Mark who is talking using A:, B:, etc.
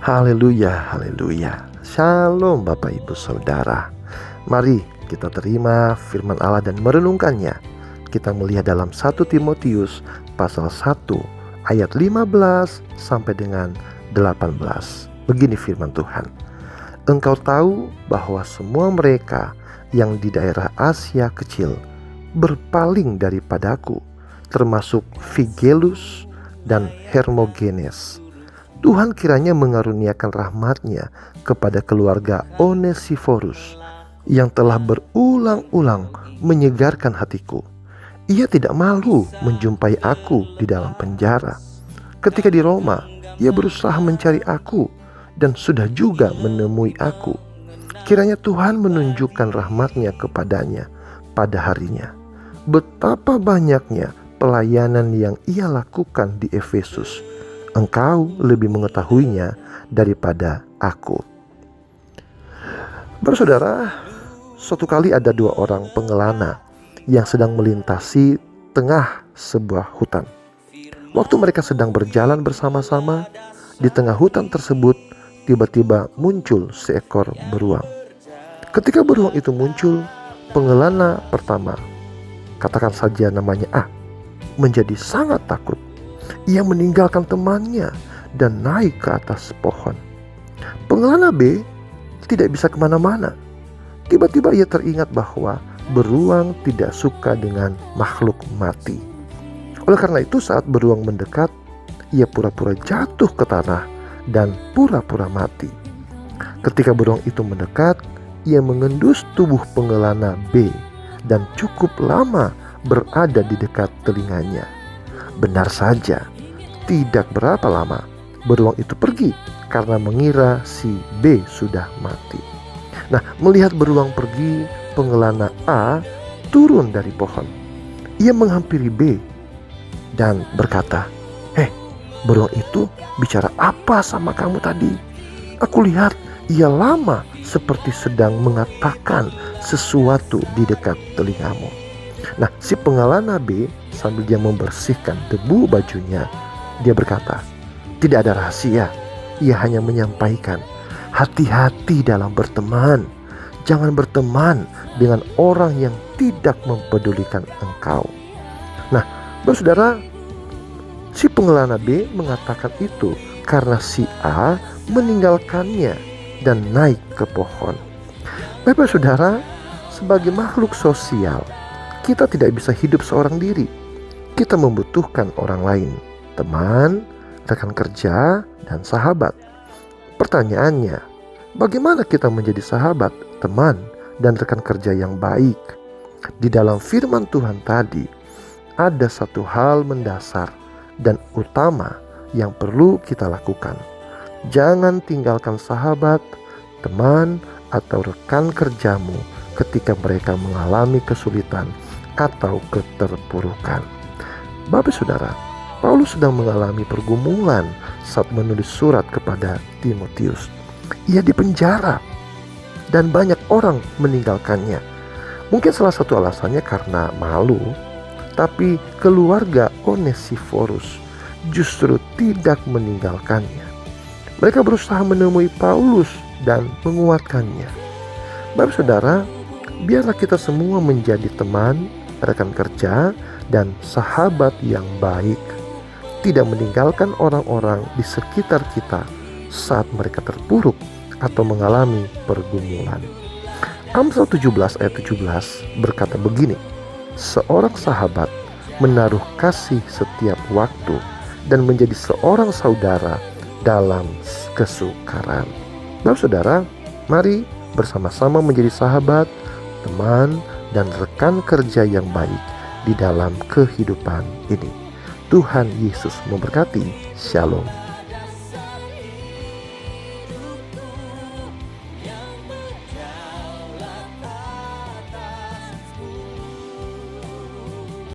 A: Haleluya, haleluya. Shalom Bapak Ibu Saudara. Mari kita terima firman Allah dan merenungkannya. Kita melihat dalam 1 Timotius pasal 1 ayat 15 sampai dengan 18. Begini firman Tuhan. Engkau tahu bahwa semua mereka yang di daerah Asia kecil berpaling daripadaku, termasuk Figelus dan Hermogenes. Tuhan kiranya mengaruniakan rahmat-Nya kepada keluarga Onesiforus yang telah berulang-ulang menyegarkan hatiku. Ia tidak malu menjumpai aku di dalam penjara. Ketika di Roma, ia berusaha mencari aku dan sudah juga menemui aku. Kiranya Tuhan menunjukkan rahmat-Nya kepadanya pada harinya. Betapa banyaknya pelayanan yang ia lakukan di Efesus. Engkau lebih mengetahuinya daripada aku. Saudara, suatu kali ada dua orang pengelana yang sedang melintasi tengah sebuah hutan. Waktu mereka sedang berjalan bersama-sama, di tengah hutan tersebut tiba-tiba muncul seekor beruang. Ketika beruang itu muncul, pengelana pertama, katakan saja namanya A, menjadi sangat takut. Ia meninggalkan temannya dan naik ke atas pohon. Pengelana B tidak bisa kemana-mana. Tiba-tiba ia teringat bahwa beruang tidak suka dengan makhluk mati. Oleh karena itu saat beruang mendekat, ia pura-pura jatuh ke tanah dan pura-pura mati. Ketika beruang itu mendekat, ia mengendus tubuh pengelana B dan cukup lama berada di dekat telinganya. Benar saja, tidak berapa lama beruang itu pergi karena mengira si B sudah mati. Nah, melihat beruang pergi, pengelana A turun dari pohon. Ia menghampiri B dan berkata, beruang itu bicara apa sama kamu tadi? Aku lihat ia lama seperti sedang mengatakan sesuatu di dekat telingamu." Nah, si pengelana B sambil dia membersihkan debu bajunya, dia berkata, "Tidak ada rahasia." Ia hanya menyampaikan, "Hati-hati dalam berteman. Jangan berteman dengan orang yang tidak mempedulikan engkau." Nah, saudara, si pengelana B mengatakan itu karena si A meninggalkannya dan naik ke pohon. Bapak saudara, sebagai makhluk sosial, kita tidak bisa hidup seorang diri. Kita membutuhkan orang lain, teman, rekan kerja, dan sahabat. Pertanyaannya, bagaimana kita menjadi sahabat, teman, dan rekan kerja yang baik? Di dalam firman Tuhan tadi, ada satu hal mendasar dan utama yang perlu kita lakukan. Jangan tinggalkan sahabat, teman, atau rekan kerjamu ketika mereka mengalami kesulitan atau keterpurukan. Bapak saudara, Paulus sedang mengalami pergumulan saat menulis surat kepada Timotius. Ia dipenjara dan banyak orang meninggalkannya. Mungkin salah satu alasannya karena malu, tapi keluarga Onesiforus justru tidak meninggalkannya. Mereka berusaha menemui Paulus dan menguatkannya. Bapak saudara, biarlah kita semua menjadi teman, rekan kerja, dan sahabat yang baik. Tidak meninggalkan orang-orang di sekitar kita saat mereka terpuruk atau mengalami pergumulan. Amsal 17 ayat 17 berkata begini, "Seorang sahabat menaruh kasih setiap waktu dan menjadi seorang saudara dalam kesukaran." Bapak saudara, mari bersama-sama menjadi sahabat, teman, dan rekan kerja yang baik di dalam kehidupan ini. Tuhan Yesus memberkati. Shalom.